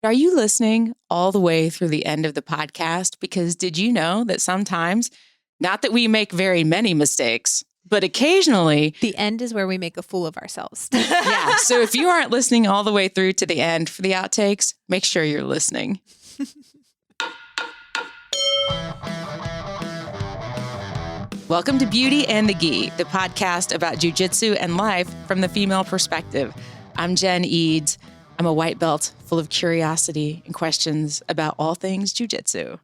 Are you listening all the way through the end of the podcast? Because did you know that sometimes, not that we make very many mistakes, but occasionally, the end is where we make a fool of ourselves. Yeah. So if you aren't listening all the way through to the end for the outtakes, make sure you're listening. Welcome to Beauty and the Gi, the podcast about jujitsu and life from the female perspective. I'm Jen Eads. I'm a white belt full of curiosity and questions about all things jujitsu.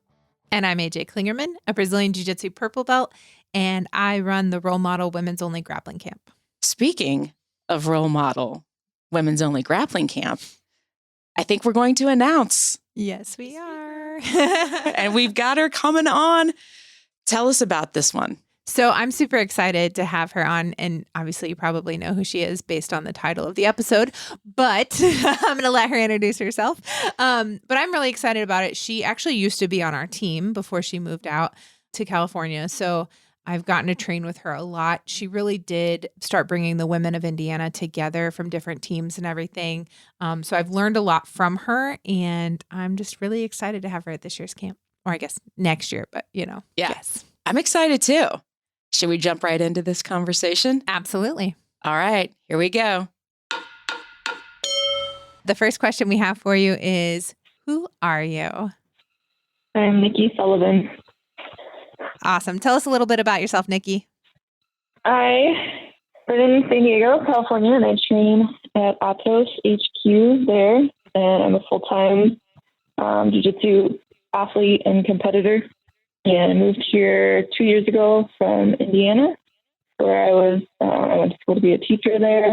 And I'm AJ Klingerman, a Brazilian Jiu-Jitsu purple belt, and I run the Role Model Women's Only Grappling Camp. Speaking of Role Model Women's Only Grappling Camp, I think we're going to announce. Yes, we are. And we've got her coming on. Tell us about this one. So I'm super excited to have her on, and obviously you probably know who she is based on the title of the episode, but I'm going to let her introduce herself. But I'm really excited about it. She actually used to be on our team before she moved out to California, so I've gotten to train with her a lot. She really did start bringing the women of Indiana together from different teams and everything. So I've learned a lot from her, and I'm just really excited to have her at this year's camp, or I guess next year, but Yeah. Yes. I'm excited too. Should we jump right into this conversation? Absolutely. All right, here we go. The first question we have for you is, who are you? I'm Nikki Sullivan. Awesome. Tell us a little bit about yourself, Nikki. I live in San Diego, California, and I train at Atos HQ there. And I'm a full-time jiu-jitsu athlete and competitor. And I moved here 2 years ago from Indiana, where I went to school to be a teacher there.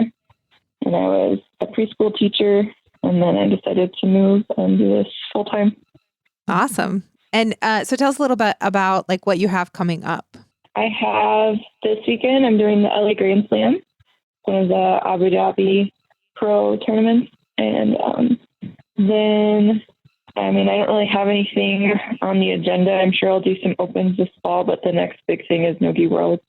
And I was a preschool teacher. And then I decided to move and do this full-time. Awesome. And so tell us a little bit about like what you have coming up. I have this weekend, I'm doing the LA Grand Slam, one of the Abu Dhabi pro tournaments. And then, I don't really have anything on the agenda. I'm sure I'll do some opens this fall, but the next big thing is Nogi World.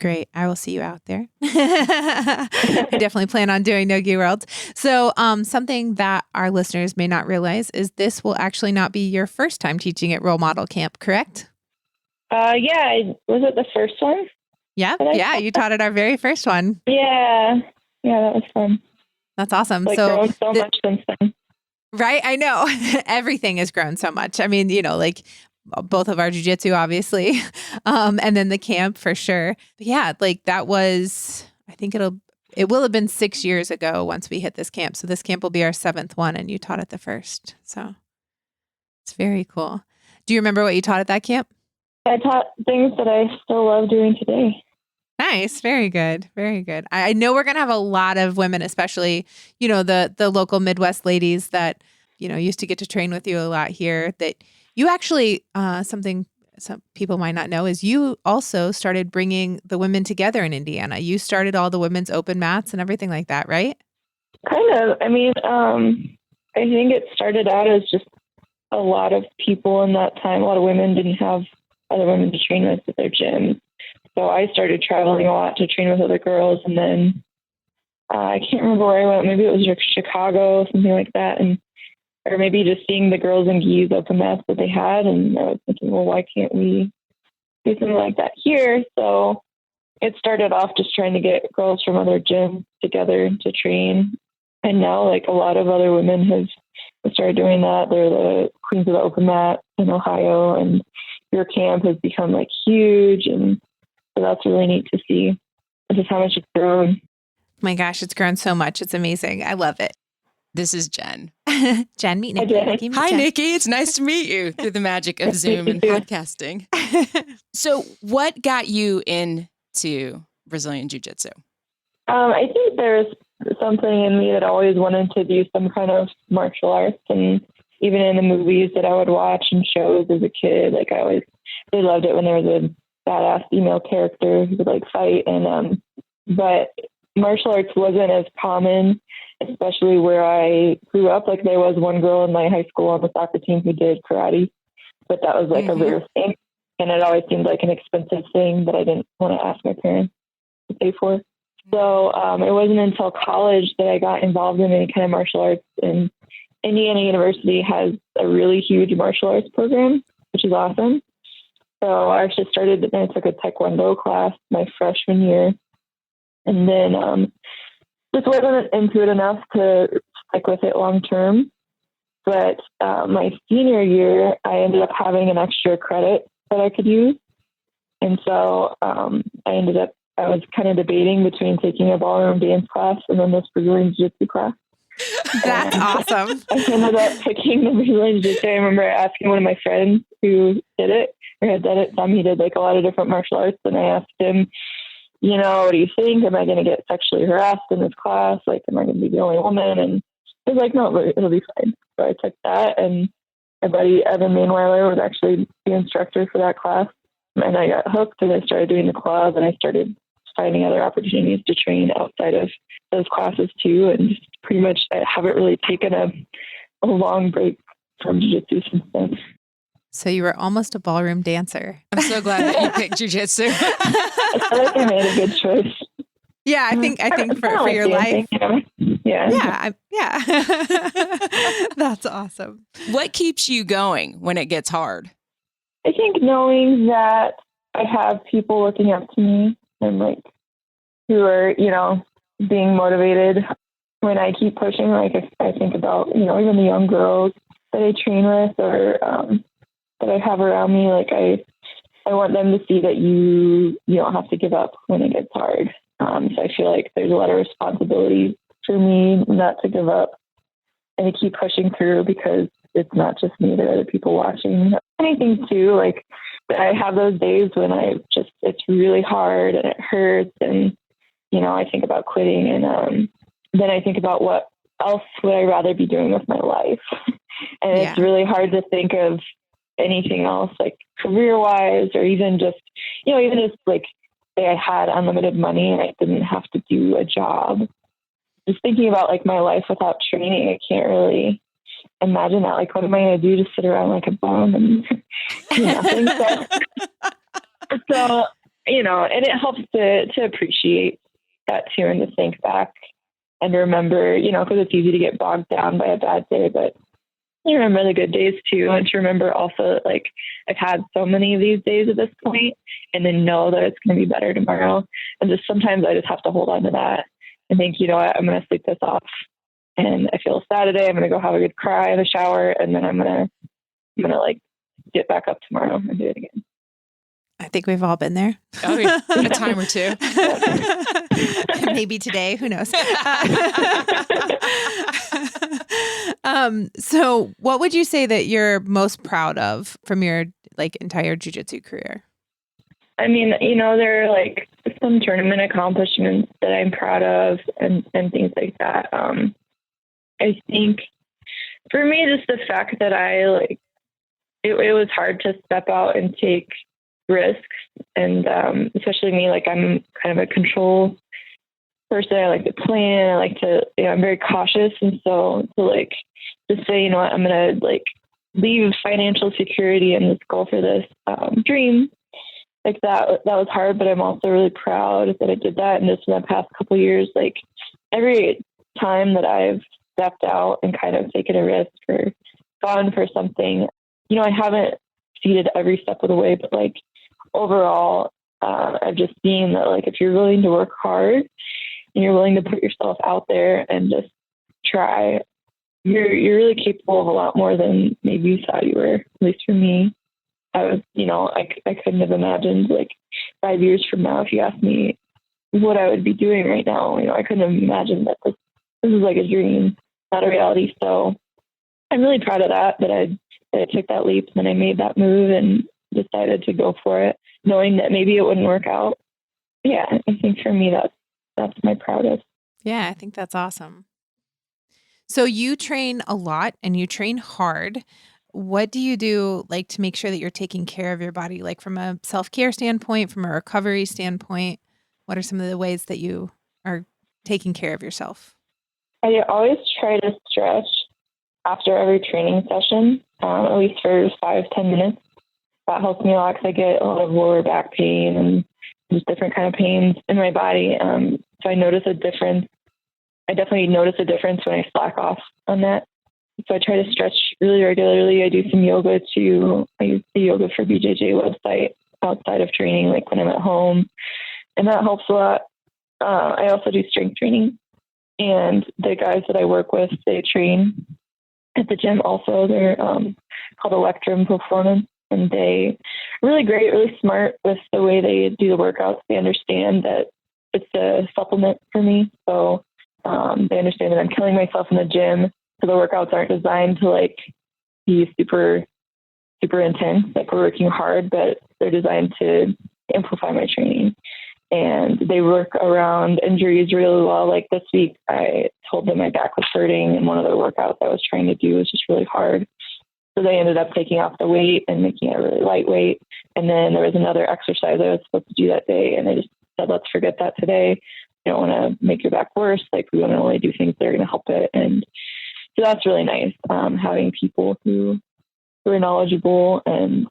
Great. I will see you out there. I definitely plan on doing Nogi Worlds. So something that our listeners may not realize is this will actually not be your first time teaching at Role Model Camp, correct? Yeah. Was it the first one? Yeah. Yeah. You taught at our very first one. Yeah. Yeah, that was fun. That's awesome. Grown so much since then. Right. I know. Everything has grown so much. Like both of our jiu-jitsu, obviously, and then the camp for sure. But yeah, like that was, I think it will have been 6 years ago once we hit this camp. So this camp will be our 7th one, and you taught at the first. So it's very cool. Do you remember what you taught at that camp? I taught things that I still love doing today. Nice. Very good. Very good. I know we're going to have a lot of women, especially, the local Midwest ladies that, used to get to train with you a lot here, that you actually, something some people might not know is you also started bringing the women together in Indiana. You started all the women's open mats and everything like that, right? Kind of. I think it started out as just a lot of people in that time. A lot of women didn't have other women to train with at their gym. So I started traveling a lot to train with other girls. And then I can't remember where I went. Maybe it was Chicago, something like that. Or maybe just seeing the girls in Gi's open mats that they had. And I was thinking, well, why can't we do something like that here? So it started off just trying to get girls from other gyms together to train. And now a lot of other women have started doing that. They're the queens of the open mat in Ohio, and your camp has become huge. And so that's really neat to see just how much it's grown. My gosh, it's grown so much. It's amazing. I love it. This is Jen. Jen, meet Nikki. Nikki, Hi, Nikki. It's nice to meet you through the magic of Zoom and podcasting. So what got you into Brazilian Jiu-Jitsu? I think there's something in me that always wanted to do some kind of martial arts. And even in the movies that I would watch and shows as a kid, I always really loved it when there was a badass female character who would fight. And but martial arts wasn't as common, especially where I grew up. There was one girl in my high school on the soccer team who did karate, but that was a rare thing. And it always seemed like an expensive thing that I didn't want to ask my parents to pay for. So it wasn't until college that I got involved in any kind of martial arts. And Indiana University has a really huge martial arts program, which is awesome. So I actually started and I took a Taekwondo class my freshman year. And then just wasn't into it enough to stick with it long term. But my senior year, I ended up having an extra credit that I could use. And so I was kind of debating between taking a ballroom dance class and then this Brazilian Jiu-Jitsu class. That's awesome. I ended up picking the Brazilian Jiu-Jitsu. I remember asking one of my friends who did it, or had done it some. He did like a lot of different martial arts. And I asked him, what do you think? Am I going to get sexually harassed in this class? Like, am I going to be the only woman? And he was like, no, but it'll be fine. So I took that, and my buddy Evan Mainweiler was actually the instructor for that class. And I got hooked, and I started doing the club, and I started finding other opportunities to train outside of those classes too. And just pretty much I haven't really taken a long break from jiu-jitsu since then. So you were almost a ballroom dancer. I'm so glad that you picked jiu-jitsu. I feel like I made a good choice. Yeah, I think for your life. Yeah. Yeah. That's awesome. What keeps you going when it gets hard? I think knowing that I have people looking up to me and like who are, being motivated when I keep pushing. Like if I think about, even the young girls that I train with or that I have around me, like I want them to see that you don't have to give up when it gets hard. So I feel like there's a lot of responsibility for me not to give up and to keep pushing through, because it's not just me, there are other people watching. Anything too, like I have those days when it's really hard and it hurts, and I think about quitting, and then I think about what else would I rather be doing with my life. And It's really hard to think of anything else, like career-wise, or even just like say I had unlimited money and I didn't have to do a job. Just thinking about like my life without training, I can't really imagine that. Like, what am I going to do? Just sit around like a bum and do nothing? So, and it helps to appreciate that too, and to think back and remember, because it's easy to get bogged down by a bad day, but you remember the good days too. And to remember also that like I've had so many of these days at this point, and then know that it's going to be better tomorrow. And just sometimes I just have to hold on to that and think, what, I'm going to sleep this off. And I feel sad today. I'm going to go have a good cry in the shower, and then I'm going to like get back up tomorrow and do it again. I think we've all been there. Oh, yeah. A time or two. Maybe today. Who knows? So what would you say that you're most proud of from your like entire jiu-jitsu career? I mean, there are like some tournament accomplishments that I'm proud of and things like that. I think for me, just the fact that it was hard to step out and take risks, and especially me, like I'm kind of a control person. I like to plan. I like to, I'm very cautious, and so to like just say, I'm gonna like leave financial security and just go for this dream. Like that was hard, but I'm also really proud that I did that. And just in the past couple of years, like every time that I've stepped out and kind of taken a risk or gone for something, I haven't succeeded every step of the way, but like overall, I've just seen that like if you're willing to work hard and you're willing to put yourself out there and just try, you're really capable of a lot more than maybe you thought you were. At least for me, I was, I couldn't have imagined like 5 years from now, if you asked me what I would be doing right now, I couldn't have imagined that this is like a dream, not a reality. So I'm really proud of that I took that leap, and then I made that move and decided to go for it, knowing that maybe it wouldn't work out. Yeah, I think for me, that's my proudest. Yeah, I think that's awesome. So you train a lot and you train hard. What do you do like to make sure that you're taking care of your body, like from a self-care standpoint, from a recovery standpoint? What are some of the ways that you are taking care of yourself? I always try to stretch after every training session, at least for 5-10 minutes. That helps me a lot because I get a lot of lower back pain and just different kind of pains in my body. So I notice a difference. I definitely notice a difference when I slack off on that. So I try to stretch really regularly. I do some yoga too. I use the Yoga for BJJ website outside of training, like when I'm at home, and that helps a lot. I also do strength training, and the guys that I work with, they train at the gym also. They're called Electrum Performance, and they are really great, really smart with the way they do the workouts. They understand that it's a supplement for me. So they understand that I'm killing myself in the gym. So the workouts aren't designed to like be super, super intense. Like we're working hard, but they're designed to amplify my training. And they work around injuries really well. Like this week, I told them my back was hurting, and one of the workouts I was trying to do was just really hard. So they ended up taking off the weight and making it really lightweight. And then there was another exercise I was supposed to do that day, and they just said, let's forget that today. You don't want to make your back worse. Like we want to only do things that are going to help it. And so that's really nice, having people who are knowledgeable and,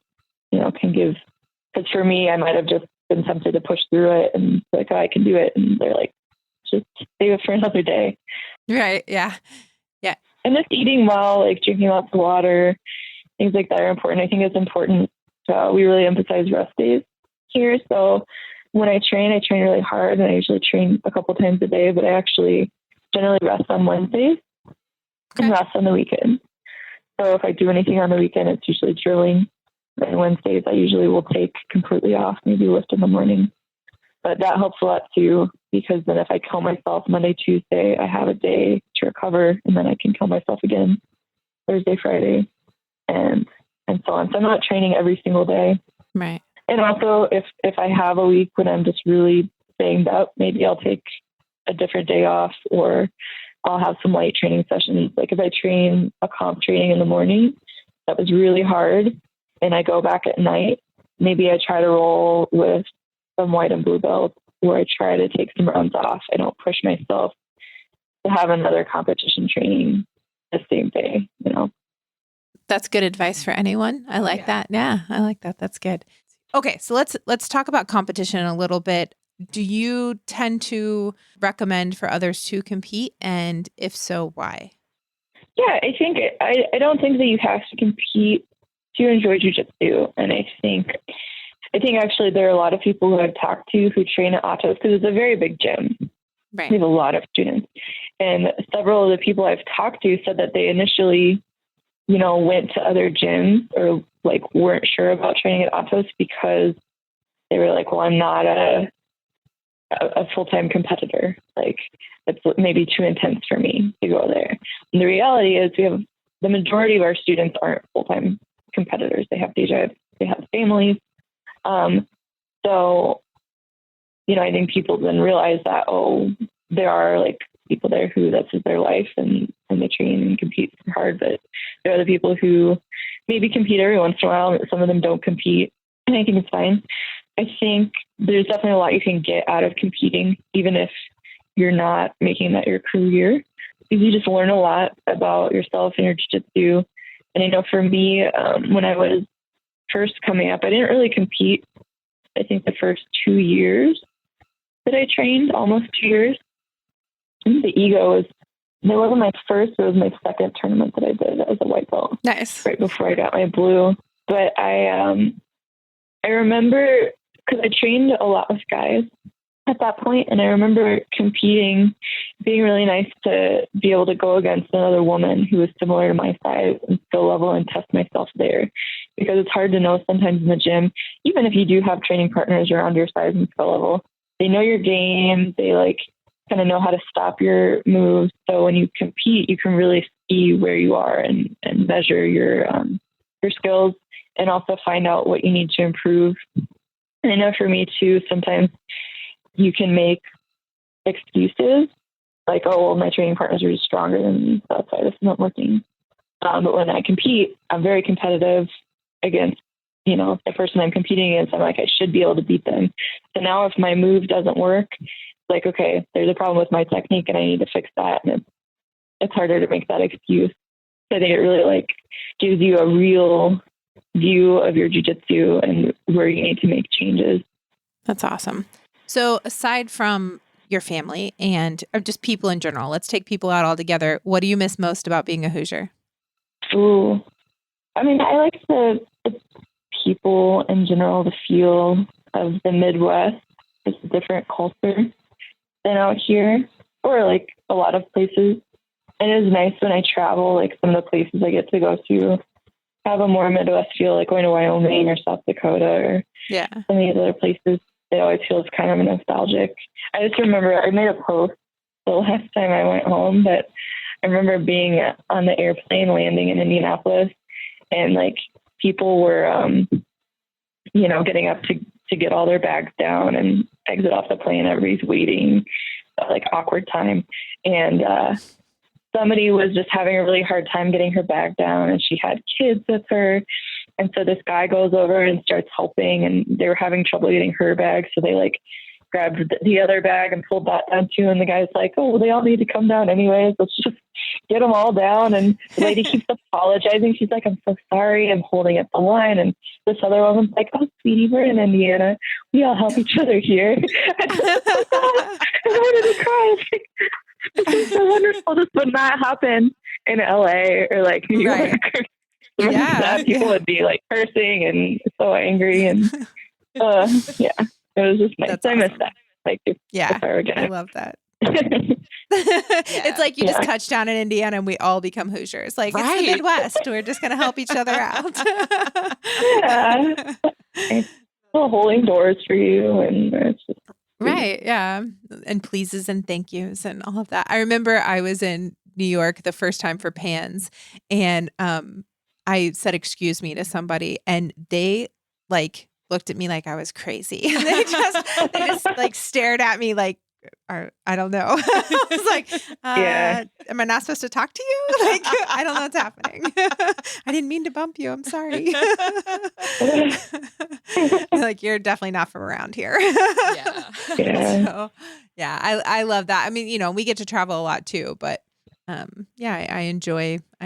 can give. Because for me, I might have just been tempted to push through it and like, oh, I can do it. And they're like, just save it for another day. Right. Yeah. Yeah. And just eating well, like drinking lots of water, things like that are important. I think it's important. We really emphasize rest days here. So when I train really hard, and I usually train a couple times a day, but I actually generally rest on Wednesdays and rest on the weekend. So if I do anything on the weekend, it's usually drilling. And Wednesdays, I usually will take completely off, maybe lift in the morning. But that helps a lot too, because then if I kill myself Monday, Tuesday, I have a day to recover, and then I can kill myself again Thursday, Friday, and so on. So I'm not training every single day. Right. And also, if I have a week when I'm just really banged up, maybe I'll take a different day off, or I'll have some light training sessions. Like if I train a comp training in the morning, that was really hard, and I go back at night, maybe I try to roll with some white and blue belts, or I try to take some rounds off. I don't push myself to have another competition training the same day, That's good advice for anyone. I like that. Yeah, I like that. That's good. Okay, so let's talk about competition a little bit. Do you tend to recommend for others to compete? And if so, why? Yeah, I don't think that you have to compete to enjoy jiu-jitsu. And I think actually there are a lot of people who I've talked to who train at Atos, because it's a very big gym. Right. We have a lot of students. And several of the people I've talked to said that they initially, went to other gyms or like weren't sure about training at Atos because they were like, well, I'm not a full-time competitor. Like it's maybe too intense for me to go there. And the reality is the majority of our students aren't full-time competitors. They have day jobs, they have families. So, I think people then realize that, there are like people there who this is their life and they train and compete hard, but there are the people who maybe compete every once in a while. Some of them don't compete, and I think it's fine. I think there's definitely a lot you can get out of competing, even if you're not making that your career, because you just learn a lot about yourself and your jiu-jitsu. And I know for me, when I was first coming up, I didn't really compete. I think the first 2 years that I trained, almost 2 years, the ego was, it wasn't my first, it was my second tournament that I did as a white belt. Nice. Right before I got my blue. But I remember, because I trained a lot with guys at that point, and I remember competing, being really nice to be able to go against another woman who was similar to my size and skill level and test myself there, because it's hard to know sometimes in the gym, even if you do have training partners around your size and skill level, they know your game, they like kind of know how to stop your moves. So when you compete, you can really see where you are and measure your skills, and also find out what you need to improve. And I know for me too, sometimes you can make excuses like, oh, well, my training partners are just stronger than me, so that's why this isn't working. But when I compete, I'm very competitive against, the person I'm competing against. I'm like, I should be able to beat them. So now if my move doesn't work, like, okay, there's a problem with my technique and I need to fix that. And it's harder to make that excuse. I think it really gives you a real view of your jiu-jitsu and where you need to make changes. That's awesome. So aside from your family and just people in general, let's take people out altogether. What do you miss most about being a Hoosier? Ooh. I mean, I like the people in general, the feel of the Midwest. It's a different culture than out here, or like a lot of places. And it is nice when I travel, like some of the places I get to go to have a more Midwest feel, like going to Wyoming or South Dakota or some of these other places. It always feels kind of nostalgic. I just remember I made a post the last time I went home, but I remember being on the airplane landing in Indianapolis, and like people were, getting up to get all their bags down and exit off the plane. Everybody's waiting, like awkward time. And somebody was just having a really hard time getting her bag down, and she had kids with her. And so this guy goes over and starts helping, and they were having trouble getting her bag. So they like grabbed the other bag and pulled that down too. And the guy's like, oh, well, they all need to come down anyways. Let's just get them all down. And the lady keeps apologizing. She's like, I'm so sorry. I'm holding up the line. And this other woman's like, oh, sweetie, we're in Indiana. We all help each other here. I wanted to cry. It's so wonderful. This would not happen in LA or like New York. People would be like cursing and so angry. And it was just nice. I miss that. Like, I love that. It's like you just touch down in Indiana and we all become Hoosiers. Like, it's the Midwest. We're just going to help each other out. Still holding doors for you. And it's just and pleases and thank yous and all of that. I remember I was in New York the first time for Pans, and I said, excuse me, to somebody, and they like looked at me like I was crazy. they just like stared at me like, I don't know. I was like, am I not supposed to talk to you? Like, I don't know what's happening. I didn't mean to bump you. I'm sorry. Like, you're definitely not from around here. So, I love that. I mean, we get to travel a lot too, but I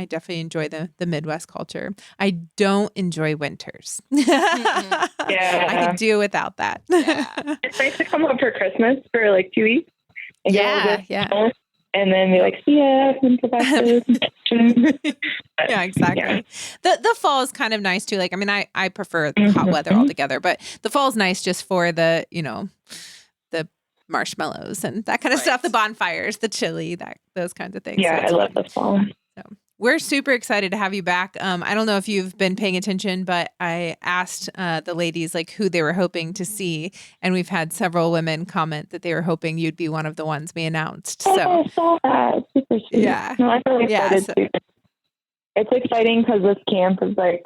definitely enjoy the Midwest culture. I don't enjoy winters. I could do without that. It's nice to come home for Christmas for like 2 weeks. And and then be like, see ya, and go back to exactly. Yeah. The fall is kind of nice too. Like, I mean, I prefer hot weather altogether, but the fall is nice just for the, the marshmallows and that kind of stuff, the bonfires, the chili, those kinds of things. Yeah, so I love the fall. So we're super excited to have you back. I don't know if you've been paying attention, but I asked the ladies like who they were hoping to see, and we've had several women comment that they were hoping you'd be one of the ones we announced. So I saw that. Super sweet. Yeah. No, I'm really excited too. It's exciting because this camp is like,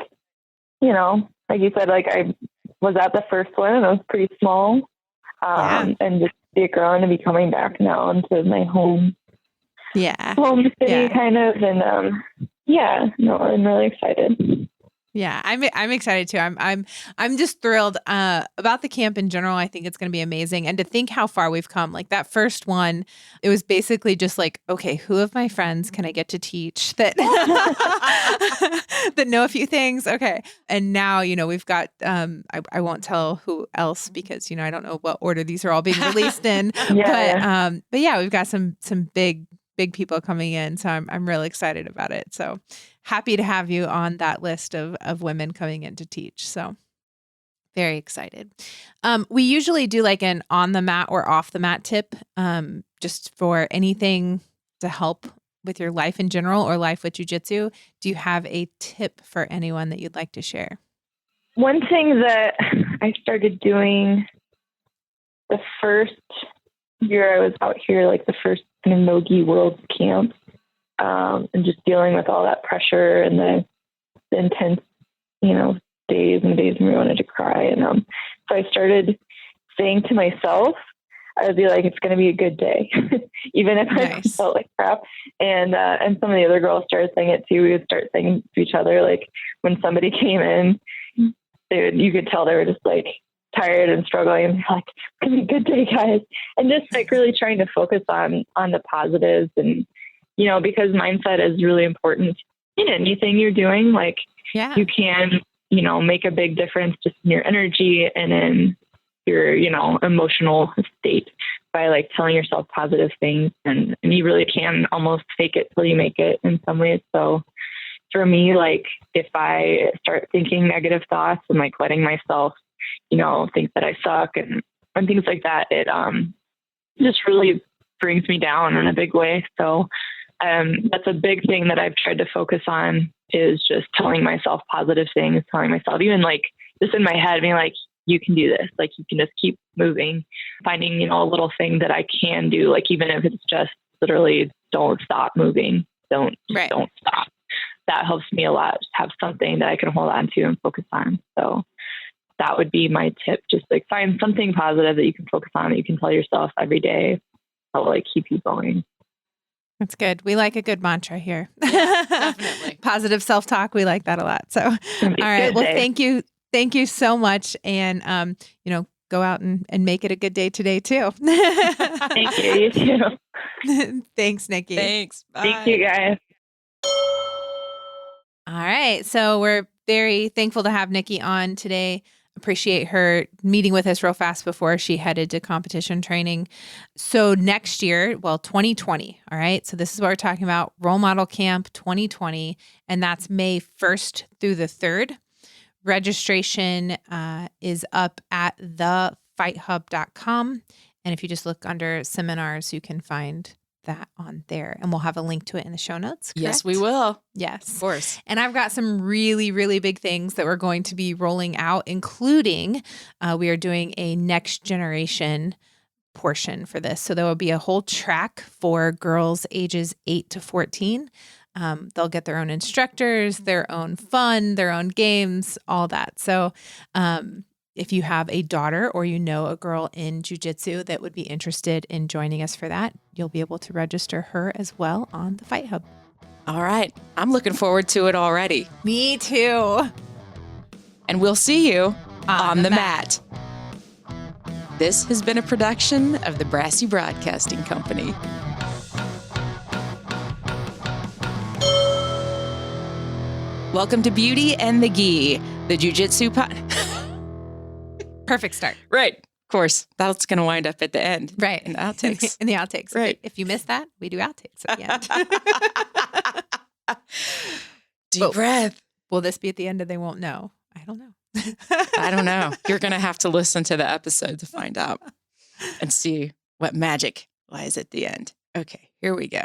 like you said, like I was at the first one and it was pretty small. And just see it growing and be coming back now into my home city kind of. And I'm really excited. Yeah, I'm excited too. I'm just thrilled about the camp in general. I think it's going to be amazing, and to think how far we've come. Like that first one, it was basically just like, okay, who of my friends can I get to teach that that know a few things? Okay, and now we've got. I won't tell who else because I don't know what order these are all being released in. But we've got some big people coming in, so I'm really excited about it. So happy to have you on that list of women coming in to teach. So very excited. We usually do like an on the mat or off the mat tip, just for anything to help with your life in general or life with jiu-jitsu. Do you have a tip for anyone that you'd like to share? One thing that I started doing the first year I was out here, like the first kind of Nogi World camp, and just dealing with all that pressure and the intense, days and days when we wanted to cry. And so I started saying to myself, I would be like, it's going to be a good day, even if I felt like crap. And some of the other girls started saying it too. We would start saying to each other, like when somebody came in, you could tell they were just like tired and struggling, and like, it's going to be a good day, guys. And just like really trying to focus on the positives, and, because mindset is really important in anything you're doing. Like you can, make a big difference just in your energy and in your, emotional state by like telling yourself positive things. And you really can almost fake it till you make it in some ways. So for me, like if I start thinking negative thoughts and like letting myself, think that I suck and things like that, it just really brings me down in a big way. So that's a big thing that I've tried to focus on, is just telling myself positive things, telling myself, even like just in my head, being like, you can do this. Like you can just keep moving, finding, a little thing that I can do. Like, even if it's just literally don't stop moving, don't stop. That helps me a lot. Just have something that I can hold on to and focus on. So that would be my tip. Just like find something positive that you can focus on, that you can tell yourself every day. That'll like keep you going. That's good. We like a good mantra here. Yeah, definitely. Positive self-talk. We like that a lot. So, all right. Well, thank you. Thank you so much. And, go out and make it a good day today too. Thank you. You too. Thanks, Nikki. Thanks. Bye. Thank you, guys. All right. So we're very thankful to have Nikki on today. Appreciate her meeting with us real fast before she headed to competition training. So next year, 2020. All right. So this is what we're talking about, Role Model Camp 2020. And that's May 1st through the 3rd. Registration is up at thefighthub.com. And if you just look under seminars, you can find that on there. And we'll have a link to it in the show notes. Correct? Yes, we will. Yes. Of course. And I've got some really, really big things that we're going to be rolling out, including we are doing a next generation portion for this. So there will be a whole track for girls ages 8 to 14. They'll get their own instructors, their own fun, their own games, all that. So if you have a daughter or a girl in jiu-jitsu that would be interested in joining us for that, you'll be able to register her as well on the Fight Hub. All right. I'm looking forward to it already. Me too. And we'll see you on the mat. This has been a production of the Brassy Broadcasting Company. Welcome to Beauty and the Gi, the Jiu-Jitsu Perfect start. Right. Of course. That's going to wind up at the end. Right. In the outtakes. In the outtakes. Right. If you missed that, we do outtakes at the end. Deep breath. Will this be at the end and they won't know? I don't know. I don't know. You're going to have to listen to the episode to find out and see what magic lies at the end. Okay, here we go.